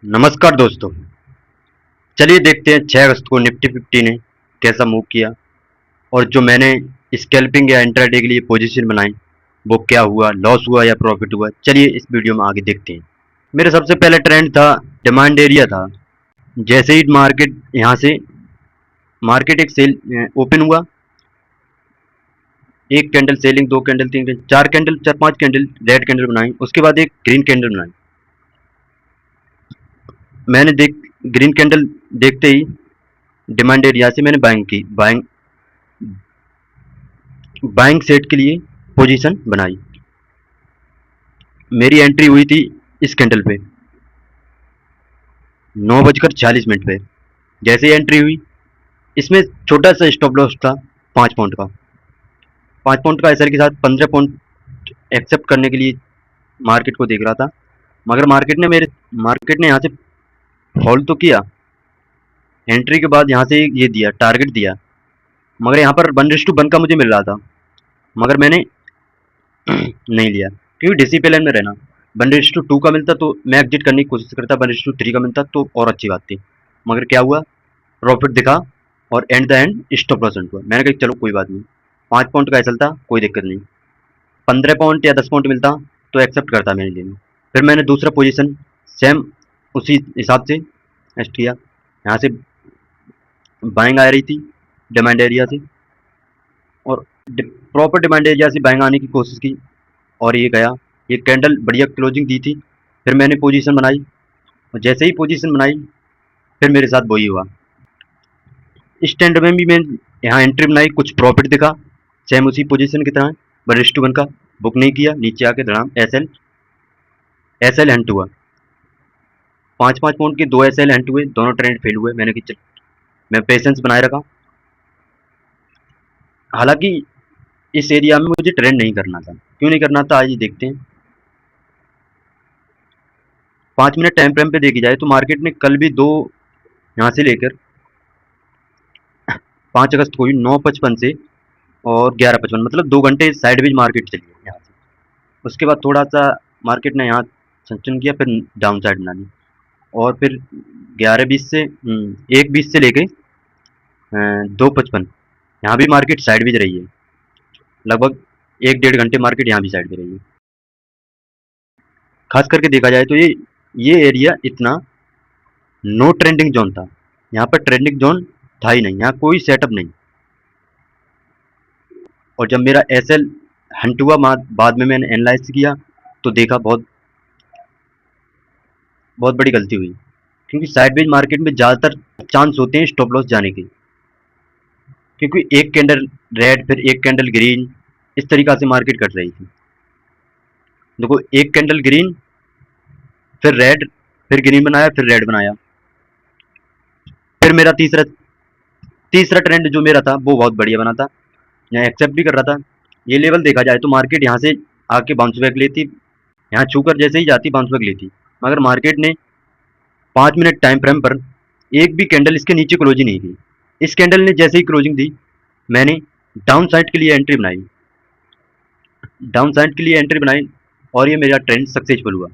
नमस्कार दोस्तों। चलिए देखते हैं 6 अगस्त को निफ्टी 50 ने कैसा मूव किया और जो मैंने स्कैल्पिंग या इंट्राडे के लिए पोजीशन बनाई वो क्या हुआ, लॉस हुआ या प्रॉफिट हुआ। चलिए इस वीडियो में आगे देखते हैं। मेरा सबसे पहला ट्रेंड था, डिमांड एरिया था। जैसे ही मार्केट एक सेल ओपन हुआ, एक कैंडल सेलिंग, दो कैंडल, तीन कैंडल, चार कैंडल, चार पांच कैंडल रेड कैंडल बनाई। उसके बाद एक ग्रीन कैंडल बनाई। मैंने देख ग्रीन कैंडल देखते ही डिमांड एरिया से मैंने बाइंग सेट के लिए पोजीशन बनाई। मेरी एंट्री हुई थी इस कैंडल पे 9:46 पे। जैसे ही एंट्री हुई, इसमें छोटा सा स्टॉप लॉस था 5 पॉइंट का। 5 पॉइंट का एसएल के साथ 15 पॉइंट एक्सेप्ट करने के लिए मार्केट को देख रहा था, मगर मार्केट ने यहाँ से फॉल तो किया। एंट्री के बाद यहाँ से ये दिया, टारगेट दिया, मगर यहाँ पर 1:1 का मुझे मिल रहा था, मगर मैंने नहीं लिया क्योंकि डिसिप्लिन में रहना। 1:2 का मिलता तो मैं एग्जिट करने की कोशिश करता, 1:3 का मिलता तो और अच्छी बात थी। मगर क्या हुआ, प्रॉफिट दिखा और and the end stop loss हुआ। मैंने कहा चलो कोई बात नहीं, 5 पॉइंट का चलता, कोई दिक्कत नहीं। 15 पॉइंट या 10 पॉइंट मिलता तो एक्सेप्ट करता मेरे लिए। फिर मैंने दूसरा पोजीशन सेम उसी हिसाब से एस्ट किया। यहाँ से बाइंग आ रही थी डिमांड एरिया से, और प्रॉपर डिमांड एरिया से बाइंग आने की कोशिश की और ये गया। ये कैंडल बढ़िया क्लोजिंग दी थी। फिर मैंने पोजीशन बनाई और जैसे ही पोजीशन बनाई फिर मेरे साथ वही हुआ। इस ट्रेंड में भी मैं यहाँ एंट्री बनाई, कुछ प्रॉफिट दिखा सेम उसी पोजीशन की तरह, 1:1 का बुक नहीं किया। नीचे आके धड़ाम एस एल हंट हुआ। 5-5 पॉइंट के 2 SL हंट हुए, दोनों ट्रेंड फेल हुए। मैंने कि मैं पेशेंस बनाए रखा। हालांकि इस एरिया में मुझे ट्रेंड नहीं करना था। क्यों नहीं करना था, आइए देखते हैं। 5 मिनट टाइम फ्रेम पे देखी जाए तो मार्केट ने कल भी दो यहाँ से लेकर 5 अगस्त को भी 9:55 से और 11:55, मतलब 2 घंटे साइडवेज मार्केट चली है यहाँ से। उसके बाद थोड़ा सा मार्केट ने यहाँ संचलन किया, फिर डाउन साइड बना ली और फिर 11:20 से 1:20 से लेके 2:55 यहाँ भी मार्केट साइडवेज रही है। लगभग 1-1.5 घंटे मार्केट यहाँ भी साइड में रही है। खास करके देखा जाए तो ये एरिया इतना नो ट्रेंडिंग जोन था। यहाँ पर ट्रेंडिंग जोन था ही नहीं, यहाँ कोई सेटअप नहीं। और जब मेरा एसएल हंट हुआ, बाद में मैंने एनालाइज किया तो देखा बहुत बहुत बड़ी गलती हुई, क्योंकि साइडवेज मार्केट में ज़्यादातर चांस होते हैं स्टॉप लॉस जाने के, क्योंकि एक कैंडल रेड फिर एक कैंडल ग्रीन, इस तरीका से मार्केट कट रही थी। देखो, एक कैंडल ग्रीन फिर रेड फिर ग्रीन बनाया फिर रेड बनाया। फिर मेरा तीसरा तीसरा ट्रेंड जो मेरा था वो बहुत बढ़िया बना था, यहाँ एक्सेप्ट भी कर रहा था। ये लेवल देखा जाए तो मार्केट यहाँ से आके बाउंस बैक लेती, यहाँ छूकर जैसे ही जाती बाउंस बैक लेती, मगर मार्केट ने 5 मिनट टाइम फ्रेम पर एक भी कैंडल इसके नीचे क्लोजिंग नहीं दी। इस कैंडल ने जैसे ही क्लोजिंग दी, मैंने डाउन साइड के लिए एंट्री बनाई, और ये मेरा ट्रेंड सक्सेसफुल हुआ।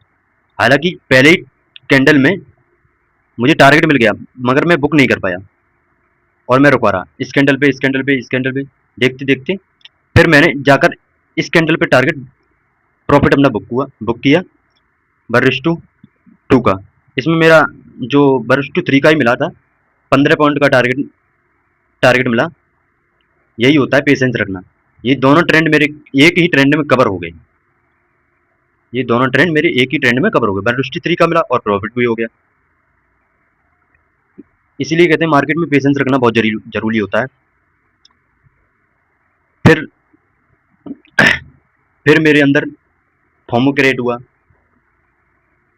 हालांकि पहले ही कैंडल में मुझे टारगेट मिल गया, मगर मैं बुक नहीं कर पाया और मैं रुका रहा इस कैंडल पे, देखते देखते फिर मैंने जाकर इस कैंडल पे टारगेट प्रॉफिट अपना बुक किया 1:2 का। इसमें मेरा जो 1:3 का ही मिला था, 15 पॉइंट का टारगेट मिला। यही होता है पेशेंस रखना। ये दोनों ट्रेंड मेरे एक ही ट्रेंड में कवर हो गए। 1:3 का मिला और प्रॉफिट भी हो गया। इसीलिए कहते हैं मार्केट में पेशेंस रखना बहुत जरूरी होता है। फिर फिर मेरे अंदर फोमो क्रिएट हुआ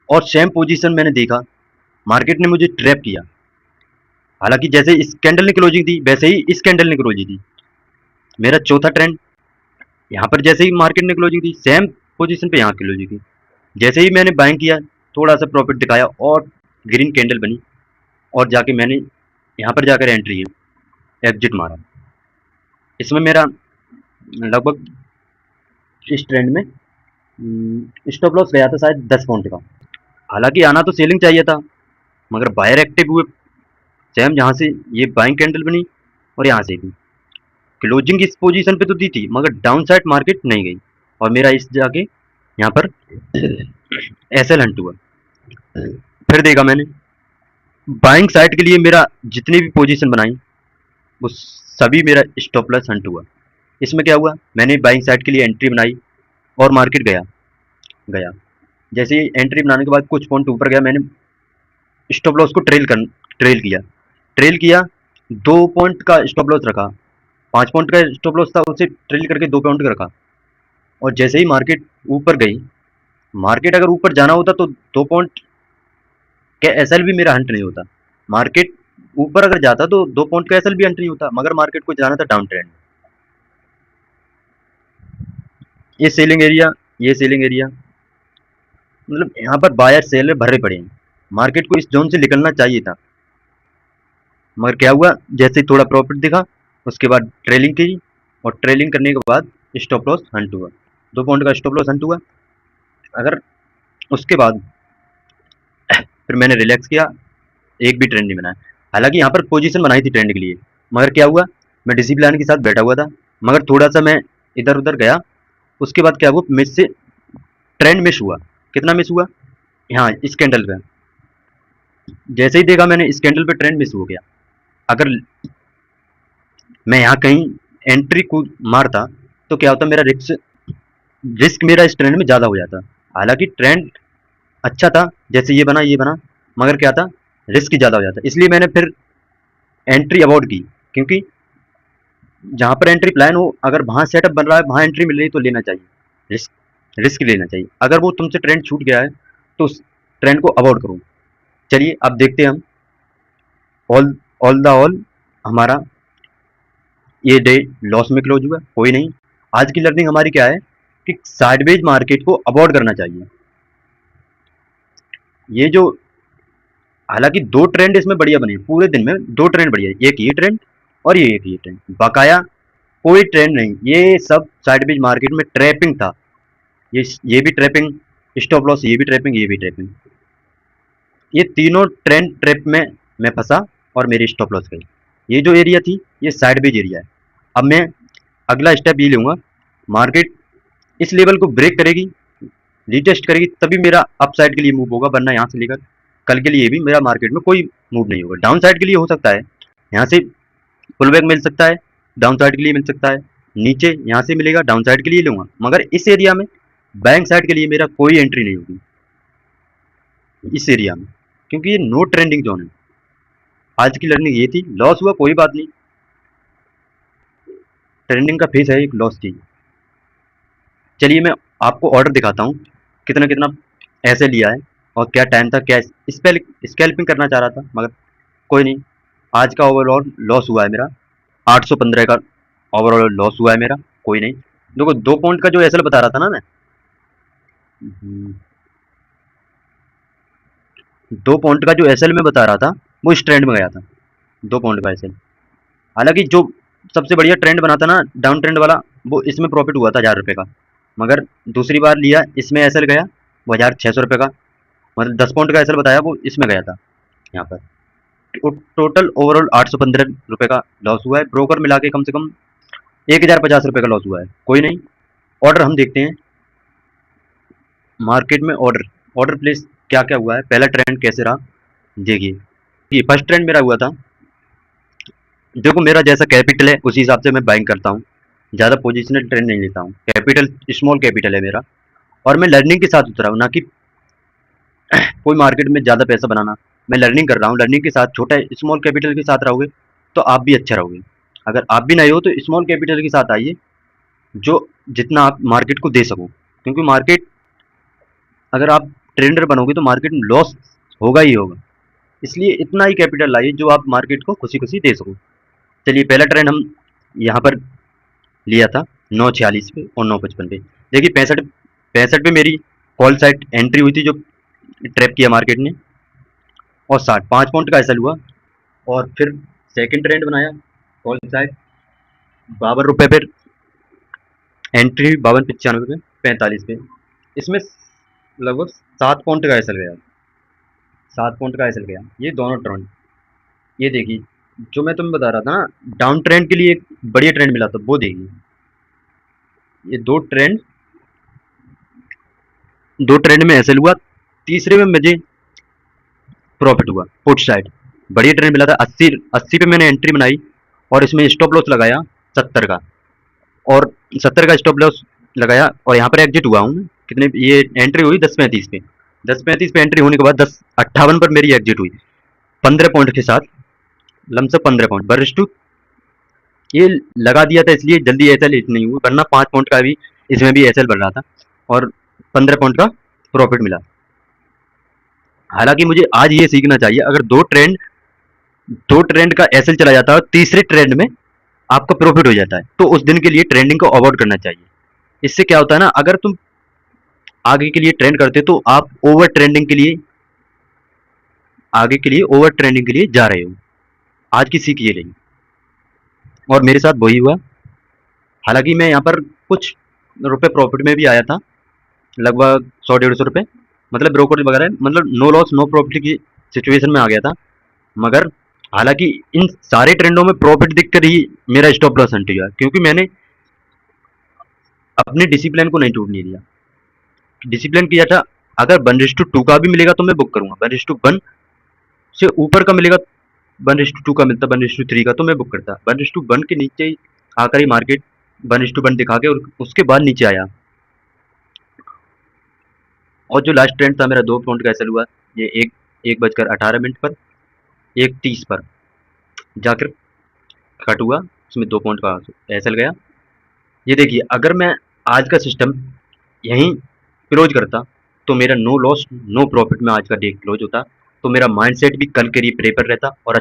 और सेम पोजीशन मैंने देखा, मार्केट ने मुझे ट्रैप किया। हालांकि जैसे इस कैंडल ने क्लोजिंग दी वैसे ही इस कैंडल ने क्लोजिंग दी। मेरा चौथा ट्रेंड, यहाँ पर जैसे ही मार्केट ने क्लोजिंग दी सेम पोजीशन पे यहाँ क्लोजिंग दी। जैसे ही मैंने बाइंग किया, थोड़ा सा प्रॉफिट दिखाया और ग्रीन कैंडल बनी, और जाके मैंने यहाँ पर जाकर एंट्री है एग्जिट मारा। इसमें मेरा लगभग इस ट्रेंड में स्टॉप लॉस गया था शायद 10 पॉइंट का। हालांकि आना तो सेलिंग चाहिए था, मगर बायर एक्टिव हुए सेम जहाँ से ये बाइंग कैंडल बनी और यहाँ से भी क्लोजिंग की इस पोजीशन पे तो दी थी मगर डाउन साइड मार्केट नहीं गई और मेरा इस जाके यहाँ पर एसएल हंट हुआ। फिर देखा मैंने बाइंग साइड के लिए मेरा जितनी भी पोजीशन बनाई वो सभी मेरा स्टॉप लॉस हंट हुआ। इसमें क्या हुआ, मैंने बाइंग साइड के लिए एंट्री बनाई और मार्केट गया गया जैसे ही एंट्री बनाने के बाद कुछ पॉइंट ऊपर गया, मैंने स्टॉप लॉस को ट्रेल किया 2 पॉइंट का स्टॉप लॉस रखा, 5 पॉइंट का स्टॉप लॉस था उसे ट्रेल करके 2 पॉइंट का रखा। और जैसे ही मार्केट ऊपर गई, मार्केट अगर ऊपर जाना होता तो 2 पॉइंट का एसएल भी मेरा हंट नहीं होता। मार्केट ऊपर अगर जाता तो 2 पॉइंट का एसएल भी हंट नहीं होता, मगर मार्केट को जाना था डाउन ट्रेंड। ये सेलिंग एरिया, ये सेलिंग एरिया, मतलब यहाँ पर बायर सेलर भरे पड़े हैं। मार्केट को इस जोन से निकलना चाहिए था, मगर क्या हुआ, जैसे ही थोड़ा प्रॉफिट दिखा उसके बाद ट्रेलिंग की और ट्रेलिंग करने के बाद स्टॉप लॉस हंट हुआ, 2 पॉइंट का स्टॉप लॉस हंट हुआ। अगर उसके बाद फिर मैंने रिलैक्स किया, एक भी ट्रेंड नहीं बनाया। हालांकि यहाँ पर पोजीशन बनाई थी ट्रेंड के लिए, मगर क्या हुआ, मैं डिसिप्लिन के साथ बैठा हुआ था, मगर थोड़ा सा मैं इधर उधर गया। उसके बाद क्या हुआ, मिस से ट्रेंड मिस हुआ। कितना मिस हुआ, हाँ इस कैंडल पे, जैसे ही देखा मैंने इस कैंडल पे ट्रेंड मिस हो गया। अगर मैं यहाँ कहीं एंट्री को मारता तो क्या होता, मेरा रिस्क मेरा इस ट्रेंड में ज़्यादा हो जाता। हालांकि ट्रेंड अच्छा था, जैसे ये बना, मगर क्या था, रिस्क ज़्यादा हो जाता। इसलिए मैंने फिर एंट्री अवॉइड की, क्योंकि जहाँ पर एंट्री प्लान हो, अगर वहाँ सेटअप बन रहा है, वहाँ एंट्री मिल रही है तो लेना चाहिए, रिस्क रिस्क लेना चाहिए। अगर वो तुमसे ट्रेंड छूट गया है तो उस ट्रेंड को अवॉइड करो। चलिए अब देखते हैं हम ऑल ऑल द ऑल हमारा ये डे लॉस में क्लोज हुआ, कोई नहीं। आज की लर्निंग हमारी क्या है कि साइडवेज मार्केट को अवॉइड करना चाहिए। ये जो, हालांकि 2 ट्रेंड इसमें बढ़िया बने पूरे दिन में, 2 ट्रेंड बढ़िया, एक ये ट्रेंड और ये एक ये ट्रेंड, बकाया कोई ट्रेंड नहीं। ये सब साइडवेज मार्केट में ट्रैपिंग था। ये भी ट्रैपिंग, स्टॉप लॉस ये भी ट्रैपिंग, ये भी ट्रैपिंग, ये तीनों ट्रेंड ट्रैप में मैं फंसा और मेरी स्टॉप लॉस गई। ये जो एरिया थी ये साइडवेज एरिया है। अब मैं अगला स्टेप ये लूंगा, मार्केट इस लेवल को ब्रेक करेगी, रीटेस्ट करेगी, तभी मेरा अप साइड के लिए मूव होगा, वरना यहाँ से लेकर कल के लिए भी मेरा मार्केट में कोई मूव नहीं होगा। डाउन साइड के लिए हो सकता है यहाँ से पुल बैक मिल सकता है, डाउन साइड के लिए मिल सकता है, नीचे यहाँ से मिलेगा, डाउन साइड के लिए लूंगा, मगर इस एरिया में बैंक साइड के लिए मेरा कोई एंट्री नहीं होगी इस एरिया में, क्योंकि ये नो ट्रेंडिंग जोन है। आज की लर्निंग ये थी, लॉस हुआ कोई बात नहीं, ट्रेंडिंग का फेस है एक लॉस की। चलिए मैं आपको ऑर्डर दिखाता हूँ कितना कितना ऐसे लिया है और क्या टाइम था, क्या स्कैल्पिंग करना चाह रहा था, मगर कोई नहीं। आज का ओवरऑल लॉस हुआ है मेरा 815 का ओवरऑल लॉस हुआ है मेरा, कोई नहीं। देखो 2 पॉइंट का जो एसएल बता रहा था ना मैं, 2 पॉइंट का जो एसएल में बता रहा था वो इस ट्रेंड में गया था, 2 पॉइंट का एसएल। हालांकि जो सबसे बढ़िया ट्रेंड बना था ना डाउन ट्रेंड वाला, वो इसमें प्रॉफिट हुआ था 1000 रुपये का, मगर दूसरी बार लिया इसमें एसएल गया वो 1600 रुपये का, मतलब 10 पॉइंट का एसएल बताया वो इसमें गया था यहाँ पर। टोटल ओवरऑल 815 रुपये का लॉस हुआ है, ब्रोकर मिला के कम से कम 1050 रुपये का लॉस हुआ है, कोई नहीं। ऑर्डर हम देखते हैं मार्केट में, ऑर्डर ऑर्डर प्लेस क्या क्या हुआ है, पहला ट्रेंड कैसे रहा देखिए। ये फर्स्ट ट्रेंड मेरा हुआ था, देखो मेरा जैसा कैपिटल है उसी हिसाब से मैं बाइंग करता हूँ, ज़्यादा पोजिशनल ट्रेंड नहीं लेता हूँ। कैपिटल स्मॉल कैपिटल है मेरा, और मैं लर्निंग के साथ उतरा हूँ, ना कि कोई मार्केट में ज़्यादा पैसा बनाना। मैं लर्निंग कर रहा हूँ, लर्निंग के साथ छोटा स्मॉल कैपिटल के साथ रहोगे तो आप भी अच्छा रहोगे। अगर आप भी नहीं हो तो स्मॉल कैपिटल के साथ आइए, जो जितना आप मार्केट को दे सको, क्योंकि मार्केट, अगर आप ट्रेंडर बनोगे तो मार्केट में लॉस होगा ही होगा, इसलिए इतना ही कैपिटल लाइए जो आप मार्केट को खुशी खुशी दे सको। चलिए पहला ट्रेंड हम यहाँ पर लिया था 946 पे और 955 पे। देखिए 65 पे मेरी कॉल साइड एंट्री हुई थी जो ट्रैप किया मार्केट ने, और 5 पॉइंट का एसएल हुआ, और फिर सेकंड ट्रेंड बनाया कॉल साइड 52 रुपये पर एंट्री हुई, 52 95 पे 45 पे, इसमें लगभग 7 पॉइंट का एसएल गया। 7 पॉइंट का एसएल गया, ये दोनों ट्रेंड। ये देखिए, जो मैं तुम्हें बता रहा था ना डाउन ट्रेंड के लिए एक बढ़िया ट्रेंड मिला था, वो देखिए, ये दो ट्रेंड में एसएल हुआ, तीसरे में मुझे प्रॉफिट हुआ पुट साइड। बढ़िया ट्रेंड मिला था, 80 पे मैंने एंट्री बनाई और इसमें स्टॉप लॉस लगाया 70 का, और 70 का स्टॉप लॉस लगाया और यहाँ पर एग्जिट हुआ हूँ। कितने ये एंट्री हुई 10:35 पे, 10:35 पे एंट्री होने के बाद 10:58 पर मेरी एग्जिट हुई 15 पॉइंट के साथ, लमसम 15 पॉइंट बरिस्टू। ये लगा दिया था इसलिए जल्दी एसएल नहीं हुई, वरना 5 पॉइंट का भी इसमें भी एसएल बन रहा था और 15 पॉइंट का प्रॉफिट मिला। हालांकि मुझे आज ये सीखना चाहिए, अगर दो ट्रेंड का एसएल चला जाता है और तीसरे ट्रेंड में आपका प्रॉफिट हो जाता है, तो उस दिन के लिए ट्रेंडिंग को अवॉइड करना चाहिए। इससे क्या होता है ना, अगर तुम आगे के लिए ट्रेंड करते हो तो आप ओवर ट्रेंडिंग के लिए जा रहे हो। आज की सीख ये रही और मेरे साथ वही हुआ। हालांकि मैं यहाँ पर कुछ रुपए प्रॉफिट में भी आया था, लगभग 100-150 रुपए, मतलब ब्रोकर वगैरह, मतलब नो लॉस नो प्रॉफिट की सिचुएशन में आ गया था। मगर हालांकि इन सारे ट्रेंडों में प्रॉफिट दिखकर ही मेरा स्टॉप लॉस हंट हुआ, क्योंकि मैंने अपने डिसिप्लिन को नहीं टूटने दिया। डिसिप्लिन किया था, अगर 1:2 का भी मिलेगा तो मैं बुक करूंगा, 1:1 से ऊपर का मिलेगा, 1:2 का मिलता, 1:3 का तो मैं बुक करता, 1:1 के नीचे ही आकर ही मार्केट 1:1 दिखा के और उसके बाद नीचे आया। और जो लास्ट ट्रेंड था मेरा 2 पॉइंट का एसएल हुआ, ये 1:18 पर, 1:30 पर जाकर कट हुआ, उसमें 2 पॉइंट का एसएल गया। ये देखिए, अगर मैं आज का सिस्टम यहीं क्लोज करता तो मेरा नो लॉस नो प्रॉफिट में आज का डे क्लोज होता, तो मेरा माइंडसेट भी कल के लिए प्रेपर रहता और